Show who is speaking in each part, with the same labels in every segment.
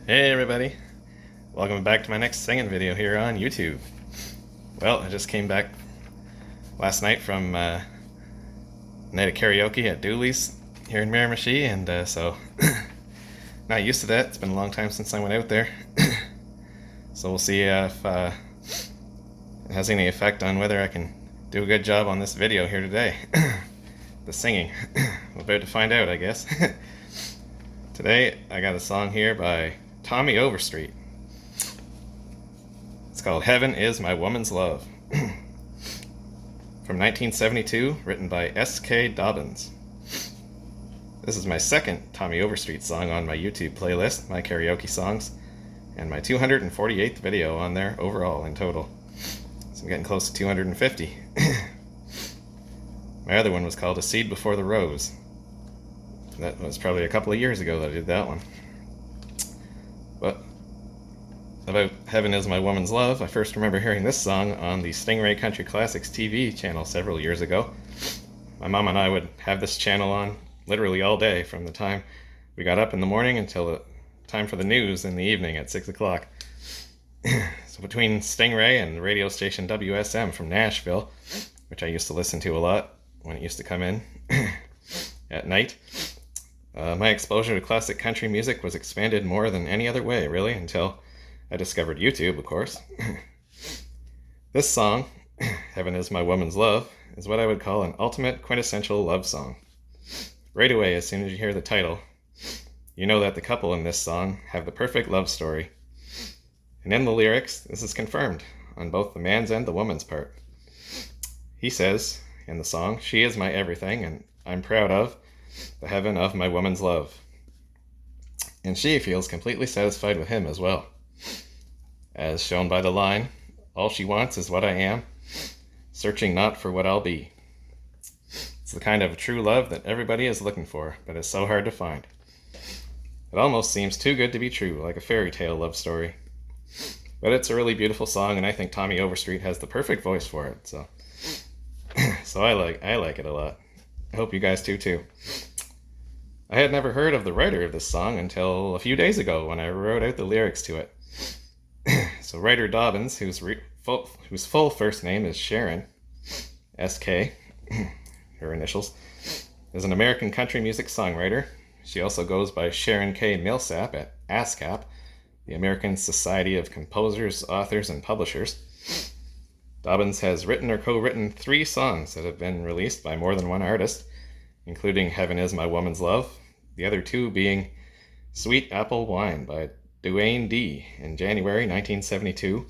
Speaker 1: Hey everybody, welcome back to my next singing video here on YouTube. Well, I just came back last night from a night of karaoke at Dooley's here in Miramichi, and so not used to that. It's been a long time since I went out there. So we'll see if it has any effect on whether I can do a good job on this video here today. The singing. We're about to find out, I guess. Today I got a song here by Tommy Overstreet. It's called Heaven Is My Woman's Love. From 1972, written by S.K. Dobbins. This is my second Tommy Overstreet song on my YouTube playlist, my karaoke songs, and my 248th video on there overall in total. So I'm getting close to 250. My other one was called A Seed Before the Rose. That was probably a couple of years ago that I did that one. But about Heaven Is My Woman's Love, I first remember hearing this song on the Stingray Country Classics TV channel several years ago. My mom and I would have this channel on literally all day from the time we got up in the morning until the time for the news in the evening at 6 o'clock. So between Stingray and the radio station WSM from Nashville, which I used to listen to a lot when it used to come in at night, my exposure to classic country music was expanded more than any other way, really, until I discovered YouTube, of course. This song, Heaven Is My Woman's Love, is what I would call an ultimate quintessential love song. Right away, as soon as you hear the title, you know that the couple in this song have the perfect love story. And in the lyrics, this is confirmed on both the man's and the woman's part. He says in the song, "She is my everything, and I'm proud of the heaven of my woman's love." And she feels completely satisfied with him as well. As shown by the line, "All she wants is what I am, searching not for what I'll be." It's the kind of true love that everybody is looking for, but is so hard to find. It almost seems too good to be true, like a fairy tale love story. But it's a really beautiful song, and I think Tommy Overstreet has the perfect voice for it, so I like it a lot. I hope you guys do too. I had never heard of the writer of this song until a few days ago when I wrote out the lyrics to it. So writer Dobbins, whose full first name is Sharon, S.K., her initials, is an American country music songwriter. She also goes by Sharon K. Millsap at ASCAP, the American Society of Composers, Authors, and Publishers. Dobbins has written or co-written 3 songs that have been released by more than one artist, including Heaven Is My Woman's Love, the other 2 being Sweet Apple Wine by Duane D. in January 1972,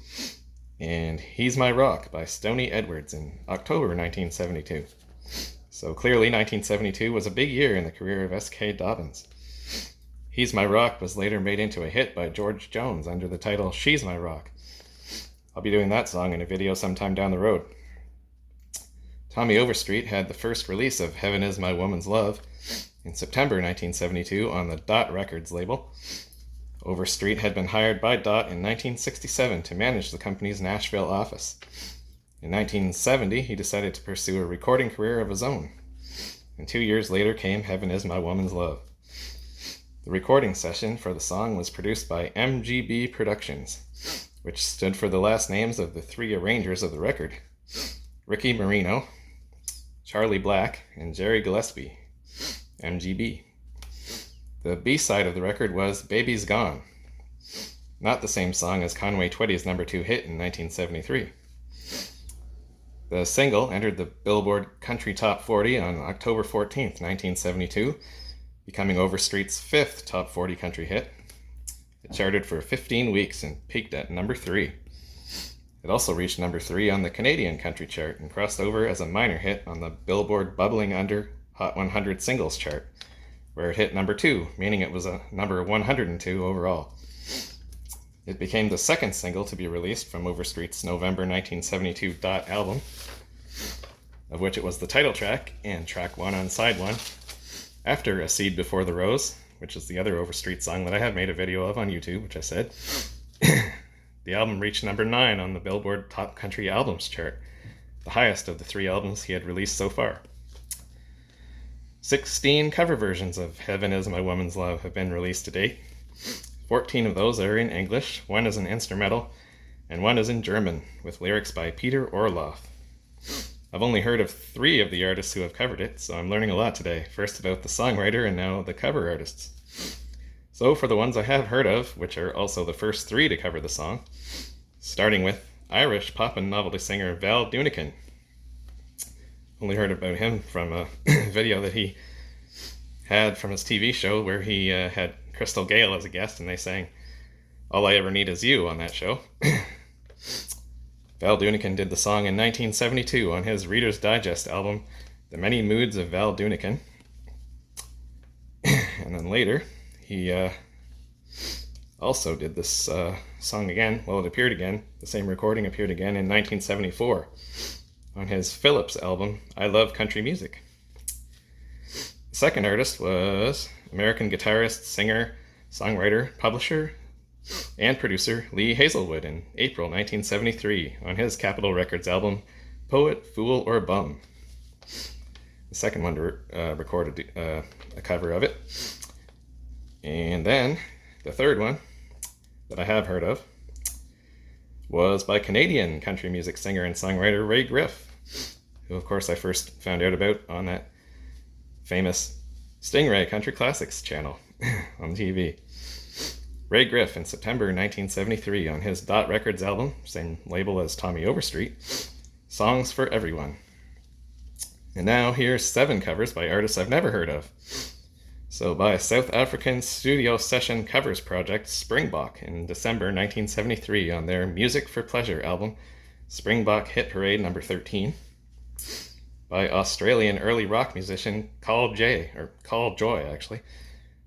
Speaker 1: and He's My Rock by Stoney Edwards in October 1972. So clearly 1972 was a big year in the career of S.K. Dobbins. He's My Rock was later made into a hit by George Jones under the title She's My Rock. I'll be doing that song in a video sometime down the road. Tommy Overstreet had the first release of Heaven Is My Woman's Love in September 1972 on the Dot Records label. Overstreet had been hired by Dot in 1967 to manage the company's Nashville office. In 1970, he decided to pursue a recording career of his own. And 2 years later came Heaven Is My Woman's Love. The recording session for the song was produced by M.G.B. Productions, which stood for the last names of the 3 arrangers of the record: Ricci Mareno, Charlie Black, and Jerry Gillespie, M.G.B. The B-side of the record was Baby's Gone, not the same song as Conway Twitty's number 2 hit in 1973. The single entered the Billboard Country Top 40 on October 14th, 1972, becoming Overstreet's 5th Top 40 country hit. It charted for 15 weeks and peaked at number 3. It also reached number 3 on the Canadian country chart and crossed over as a minor hit on the Billboard Bubbling Under Hot 100 singles chart, where it hit number 2, meaning it was a number 102 overall. It became the second single to be released from Overstreet's November 1972 Dot album, of which it was the title track and track 1 on side 1, after A Seed Before the Rose, which is the other Overstreet song that I have made a video of on YouTube, which I said. The album reached number 9 on the Billboard Top Country Albums chart, the highest of the 3 albums he had released so far. 16 cover versions of Heaven Is My Woman's Love have been released to date, 14 of those are in English, 1 is an instrumental, and 1 is in German, with lyrics by Peter Orloff. I've only heard of 3 of the artists who have covered it, so I'm learning a lot today. First about the songwriter and now the cover artists. So for the ones I have heard of, which are also the first 3 to cover the song, starting with Irish pop and novelty singer Val Doonican. Only heard about him from a video that he had from his TV show where he had Crystal Gale as a guest, and they sang All I Ever Need Is You on that show. Val Doonican did the song in 1972 on his Reader's Digest album, The Many Moods of Val Doonican. And then later, he also did this song again. Well, it appeared again. The same recording appeared again in 1974 on his Phillips album, I Love Country Music. The second artist was American guitarist, singer, songwriter, publisher, and producer Lee Hazelwood in April 1973 on his Capitol Records album, Poet, Fool, or Bum. The second one recorded a cover of it. And then the third one that I have heard of was by Canadian country music singer and songwriter Ray Griff, who of course I first found out about on that famous Stingray Country Classics channel on TV. Ray Griff in September 1973 on his Dot Records album, same label as Tommy Overstreet, Songs for Everyone. And now here's 7 covers by artists I've never heard of. So by South African studio session covers project Springbok in December 1973 on their Music for Pleasure album, Springbok Hit Parade number 13. By Australian early rock musician Call Joye,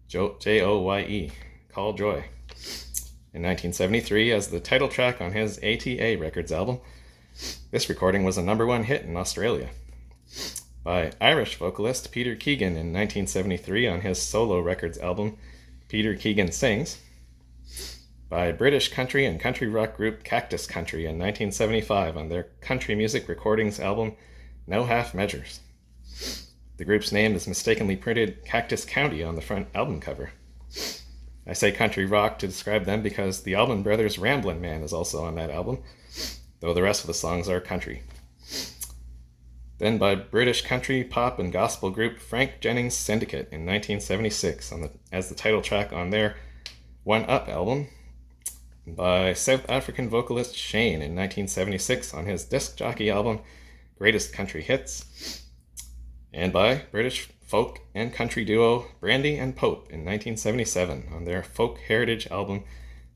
Speaker 1: Joye, Call Joye, in 1973 as the title track on his ATA Records album. This recording was a #1 hit in Australia. By Irish vocalist Peter Keegan in 1973 on his solo records album, Peter Keegan Sings. By British country and country rock group Cactus Country in 1975 on their country music recordings album, No Half Measures. The group's name is mistakenly printed Cactus County on the front album cover. I say country rock to describe them because the Allman Brothers' Ramblin' Man is also on that album, though the rest of the songs are country. Then by British country, pop, and gospel group Frank Jennings Syndicate in 1976 as the title track on their One Up album. By South African vocalist Shane in 1976 on his disc jockey album Greatest Country Hits. And by British folk and country duo Brandy and Pope in 1977 on their folk heritage album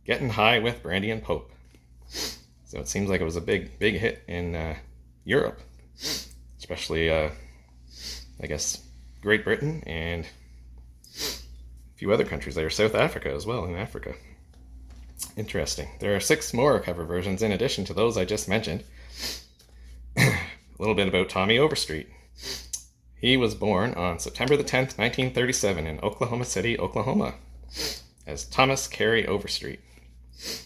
Speaker 1: Getting High with Brandy and Pope. So it seems like it was a big hit in Europe, especially I guess Great Britain and a few other countries there, South Africa as well, in Africa. Interesting. There are 6 more cover versions in addition to those I just mentioned. A little bit about Tommy Overstreet. He was born on September the 10th, 1937 in Oklahoma City, Oklahoma, as Thomas Carey Overstreet.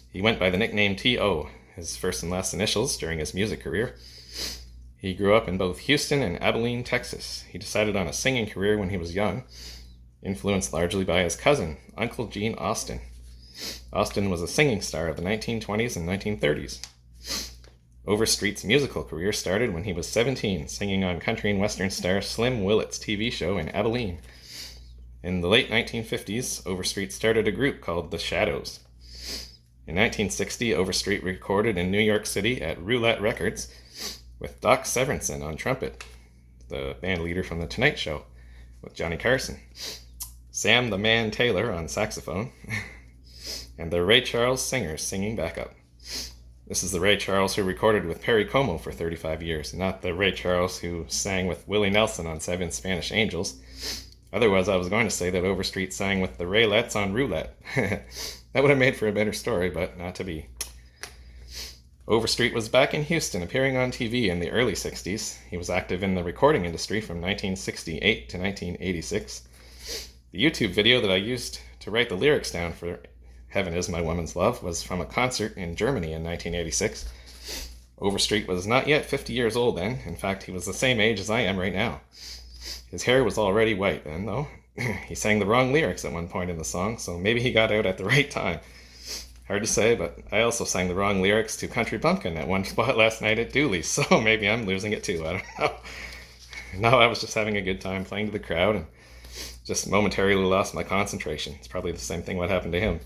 Speaker 1: He went by the nickname T.O., his first and last initials, during his music career. He grew up in both Houston and Abilene, Texas. He decided on a singing career when he was young, influenced largely by his cousin, Uncle Gene Austin. Austin was a singing star of the 1920s and 1930s. Overstreet's musical career started when he was 17, singing on country and western star Slim Willett's TV show in Abilene. In the late 1950s, Overstreet started a group called The Shadows. In 1960, Overstreet recorded in New York City at Roulette Records with Doc Severinsen on trumpet, the band leader from The Tonight Show with Johnny Carson, Sam the Man Taylor on saxophone, and the Ray Charles Singers singing backup. This is the Ray Charles who recorded with Perry Como for 35 years, not the Ray Charles who sang with Willie Nelson on Seven Spanish Angels. Otherwise, I was going to say that Overstreet sang with the Raylettes on Roulette. That would have made for a better story, but not to be. Overstreet was back in Houston, appearing on TV in the early 60s. He was active in the recording industry from 1968 to 1986. The YouTube video that I used to write the lyrics down for Heaven Is My Woman's Love was from a concert in Germany in 1986. Overstreet was not yet 50 years old then. In fact, he was the same age as I am right now. His hair was already white then, though, He sang the wrong lyrics at one point in the song, so maybe he got out at the right time. Hard to say, but I also sang the wrong lyrics to Country Bumpkin at one spot last night at Dooley's, so maybe I'm losing it too. I don't know. No, I was just having a good time playing to the crowd and just momentarily lost my concentration. It's probably the same thing what happened to him.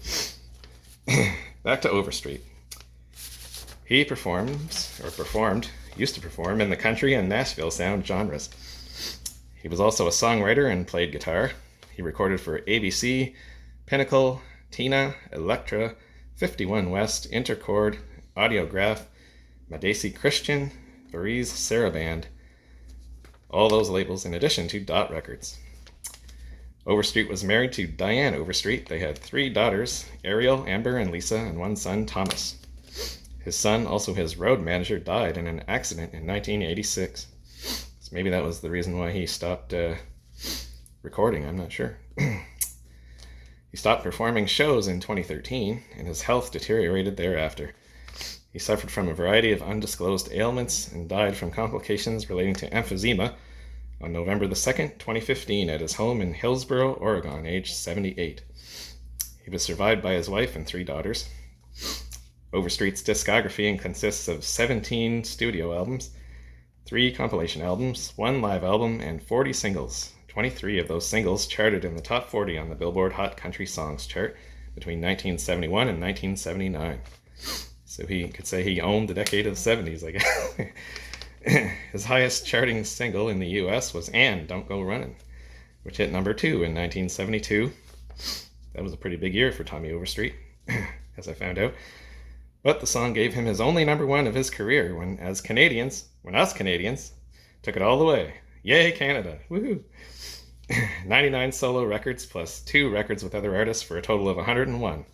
Speaker 1: Back to Overstreet. He used to perform in the country and Nashville sound genres. He was also a songwriter and played guitar. He recorded for ABC, Pinnacle, Tina, Elektra, 51 West, Intercord, Audiograph, Madesi Christian, Varese Saraband. All those labels in addition to Dot Records. Overstreet was married to Diane Overstreet. They had 3 daughters, Ariel, Amber, and Lisa, and 1 son, Thomas. His son, also his road manager, died in an accident in 1986. So maybe that was the reason why he stopped recording, I'm not sure. He stopped performing shows in 2013, and his health deteriorated thereafter. He suffered from a variety of undisclosed ailments and died from complications relating to emphysema on November the 2nd, 2015, at his home in Hillsboro, Oregon, aged 78. He was survived by his wife and 3 daughters. Overstreet's discography consists of 17 studio albums, 3 compilation albums, 1 live album, and 40 singles. 23 of those singles charted in the top 40 on the Billboard Hot Country Songs chart between 1971 and 1979. So he could say he owned the decade of the 70s, I guess. His highest charting single in the US was "And Don't Go Running," which hit number 2 in 1972. That was a pretty big year for Tommy Overstreet, as I found out. But the song gave him his only number 1 of his career when us Canadians took it all the way. Yay, Canada! Woohoo! 99 solo records plus 2 records with other artists for a total of 101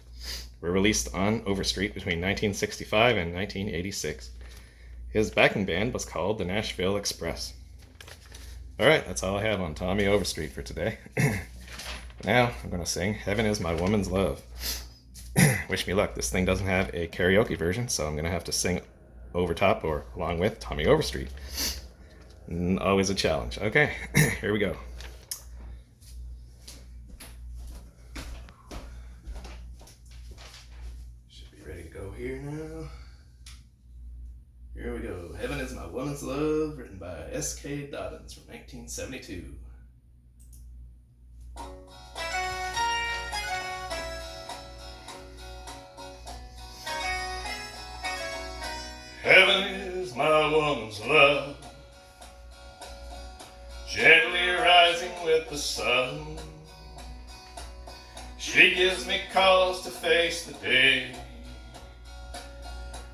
Speaker 1: were released on Overstreet between 1965 and 1986. His backing band was called the Nashville Express. Alright, that's all I have on Tommy Overstreet for today. Now I'm going to sing "Heaven Is My Woman's Love." Wish me luck, this thing doesn't have a karaoke version, so I'm going to have to sing over top or along with Tommy Overstreet. Always a challenge. Okay, here we go. Should be ready to go here now. Here we go. "Heaven Is My Woman's Love," written by S.K. Dobbins from 1972. Heaven is my woman's love, gently rising with the sun. She gives me cause to face the day,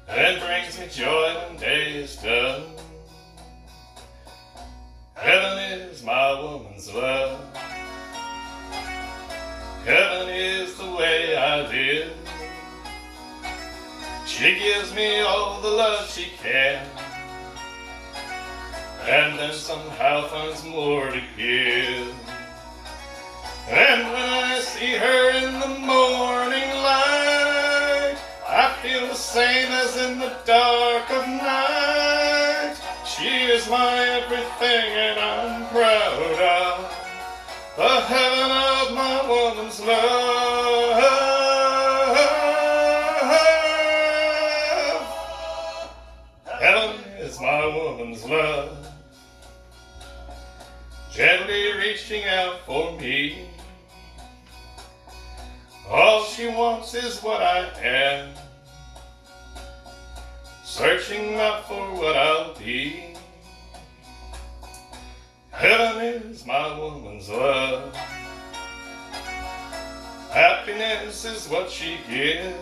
Speaker 1: and brings me joy when day is done. Heaven is my woman's love. Heaven is the way I live. She gives me all the love she can, and then somehow finds more to give. And when I see her in the morning light, I feel the same as in the dark of night. She is my everything, and I'm proud of the heaven of my woman's love. Heaven is my woman's love, gently reaching out for me. All she wants is what I am, searching not for what I'll be. Heaven is my woman's love. Happiness is what she gives.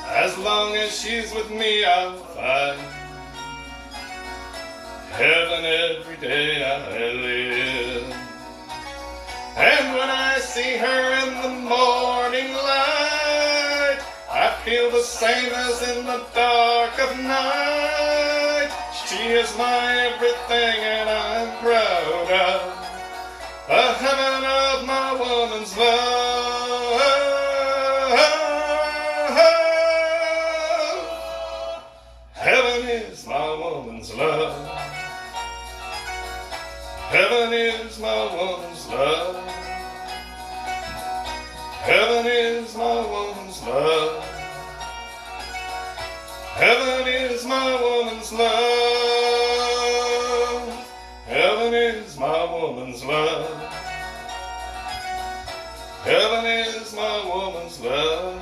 Speaker 1: As long as she's with me, I'm fine. Heaven every day I live. And when I see her in the morning light, I feel the same as in the dark of night. She is my everything, and I'm proud of the heaven of my woman's love. Heaven is my woman's love. Heaven is my woman's love. is my woman's love. Heaven is my woman's love. Heaven is my woman's love. Heaven is my woman's love.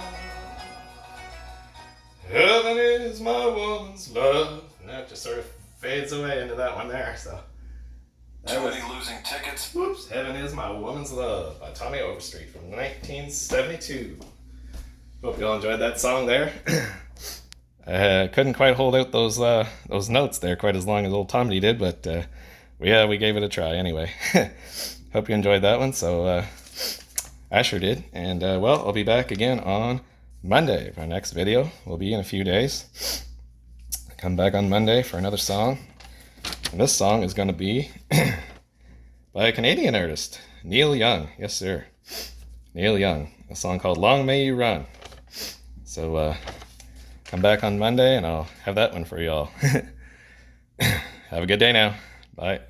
Speaker 1: Heaven is my woman's love. And that just sort of fades away into that one there. So
Speaker 2: Too many losing tickets.
Speaker 1: Whoops. Heaven is my woman's love by Tommy Overstreet from 1972. Hope you all enjoyed that song there. I couldn't quite hold out those notes there quite as long as old Tommy did, but we gave it a try anyway. Hope you enjoyed that one. So I sure did. And well, I'll be back again on Monday. Our next video will be in a few days. Come back on Monday for another song. And this song is going to be by a Canadian artist, Neil Young. Yes, sir. Neil Young. A song called Long May You Run. So come back on Monday and I'll have that one for you all. Have a good day now. Bye.